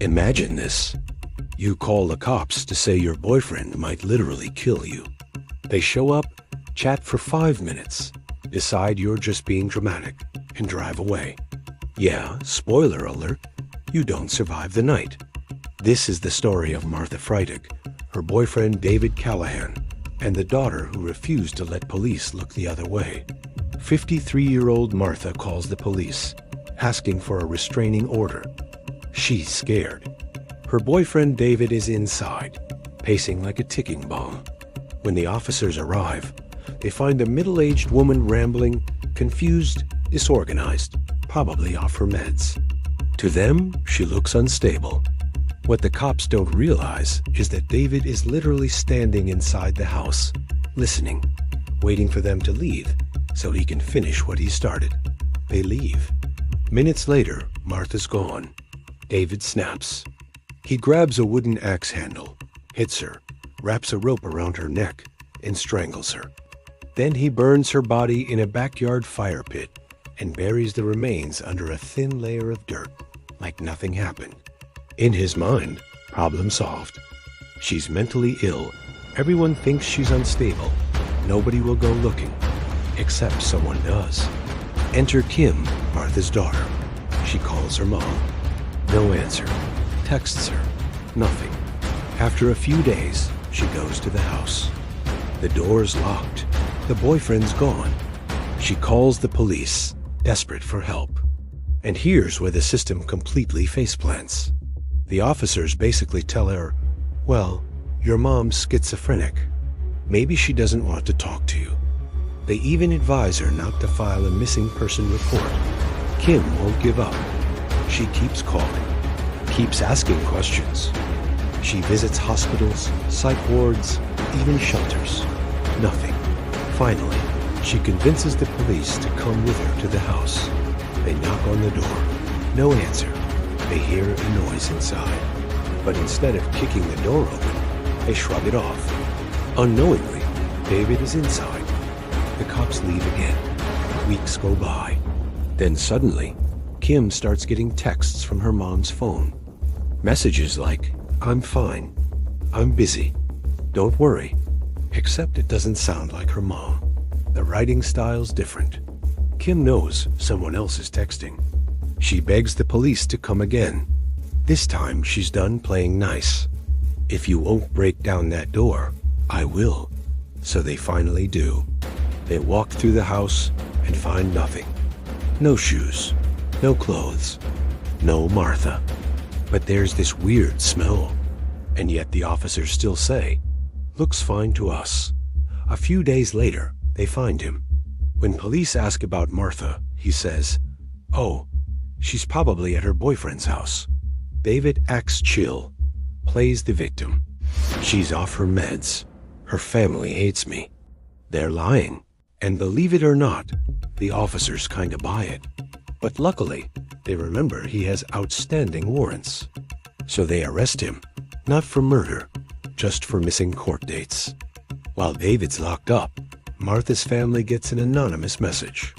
Imagine this. You call the cops to say your boyfriend might literally kill you. They show up, chat for 5 minutes, decide you're just being dramatic, and drive away. Yeah, spoiler alert, you don't survive the night. This is the story of Martha Freitag, her boyfriend David Callahan, and the daughter who refused to let police look the other way. 53-year-old Martha calls the police, asking for a restraining order. She's scared. Her boyfriend David is inside, pacing like a ticking bomb. When the officers arrive, they find a middle-aged woman rambling, confused, disorganized, probably off her meds. To them, she looks unstable. What the cops don't realize is that David is literally standing inside the house, listening, waiting for them to leave so he can finish what he started. They leave. Minutes later, Martha's gone. David snaps. He grabs a wooden axe handle, hits her, wraps a rope around her neck, and strangles her. Then he burns her body in a backyard fire pit and buries the remains under a thin layer of dirt, like nothing happened. In his mind, problem solved. She's mentally ill. Everyone thinks she's unstable. Nobody will go looking, except someone does. Enter Kim, Martha's daughter. She calls her mom. No answer. Texts her. Nothing. After a few days, she goes to the house. The door's locked. The boyfriend's gone. She calls the police, desperate for help. And here's where the system completely faceplants. The officers basically tell her, well, your mom's schizophrenic. Maybe she doesn't want to talk to you. They even advise her not to file a missing person report. Kim won't give up. She keeps calling, keeps asking questions. She visits hospitals, psych wards, even shelters. Nothing. Finally, she convinces the police to come with her to the house. They knock on the door. No answer. They hear a noise inside. But instead of kicking the door open, they shrug it off. Unknowingly, David is inside. The cops leave again. Weeks go by. Then suddenly, Kim starts getting texts from her mom's phone. Messages like, I'm fine. I'm busy. Don't worry. Except it doesn't sound like her mom. The writing style's different. Kim knows someone else is texting. She begs the police to come again. This time she's done playing nice. If you won't break down that door, I will. So they finally do. They walk through the house and find nothing. No shoes, no clothes, no Martha. But there's this weird smell. And yet the officers still say, looks fine to us. A few days later, they find him. When police ask about Martha, he says, oh, she's probably at her boyfriend's house. David acts chill, plays the victim. She's off her meds. Her family hates me. They're lying. And believe it or not, the officers kind of buy it. But luckily, they remember he has outstanding warrants. So they arrest him, not for murder, just for missing court dates. While David's locked up, Martha's family gets an anonymous message.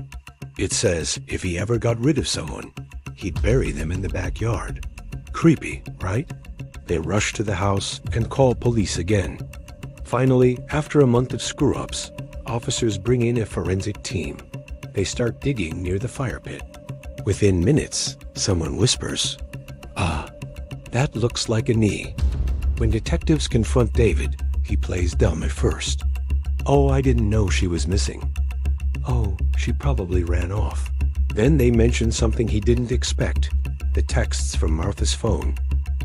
It says if he ever got rid of someone, he'd bury them in the backyard. Creepy, right? They rush to the house and call police again. Finally, after a month of screw-ups, officers bring in a forensic team. They start digging near the fire pit. Within minutes, someone whispers, "Ah, that looks like a knee." When detectives confront David, he plays dumb at first. "Oh, I didn't know she was missing." "Oh, she probably ran off." Then they mention something he didn't expect, the texts from Martha's phone,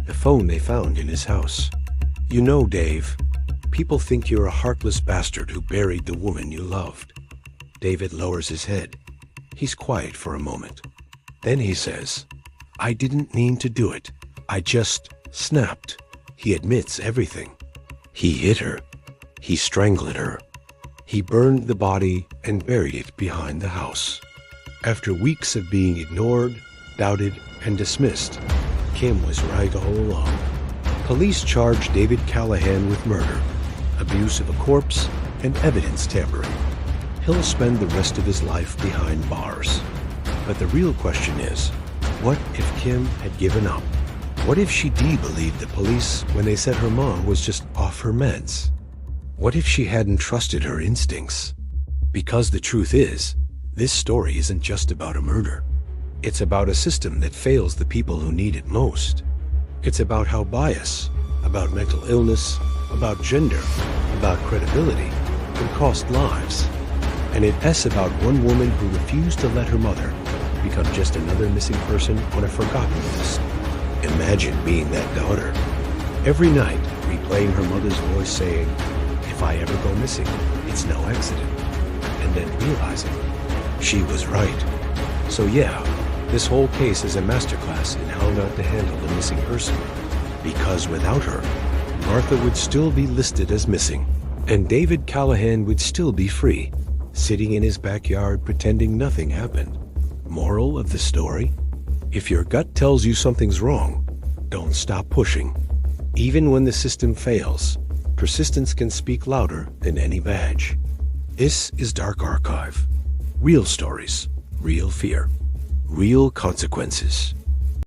the phone they found in his house. "You know, Dave, people think you're a heartless bastard who buried the woman you loved." David lowers his head. He's quiet for a moment. Then he says, "I didn't mean to do it. I just snapped." He admits everything. He hit her. He strangled her. He burned the body and buried it behind the house. After weeks of being ignored, doubted, and dismissed, Kim was right all along. Police charged David Callahan with murder, abuse of a corpse, and evidence tampering. He'll spend the rest of his life behind bars. But the real question is, what if Kim had given up? What if she believed the police when they said her mom was just off her meds? What if she hadn't trusted her instincts? Because the truth is, this story isn't just about a murder. It's about a system that fails the people who need it most. It's about how bias, about mental illness, about gender, about credibility can cost lives. And it's about one woman who refused to let her mother become just another missing person on a forgotten list. Imagine being that daughter, every night replaying her mother's voice saying, "If I ever go missing, it's no accident," and then realizing she was right. So yeah, this whole case is a masterclass in how not to handle a missing person. Because without her, Martha would still be listed as missing, and David Callahan would still be free, sitting in his backyard pretending nothing happened. Moral of the story? If your gut tells you something's wrong, don't stop pushing. Even when the system fails, persistence can speak louder than any badge. This is Dark Archive. Real stories, real fear, real consequences.